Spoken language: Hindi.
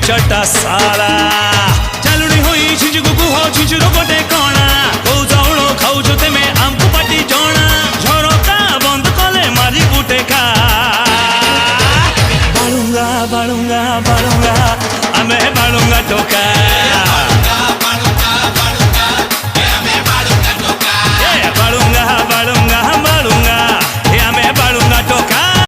चटा साला चालुणी हुई छिंचुकु कुहो छिंचुरो गोटे कणा को चाउल खाउछ तेमे आमको पाटी जणा झरका बंद कले मारी गुटे खा बालुंगा बालुंगा बालुंगा आमे बालुंगा टोका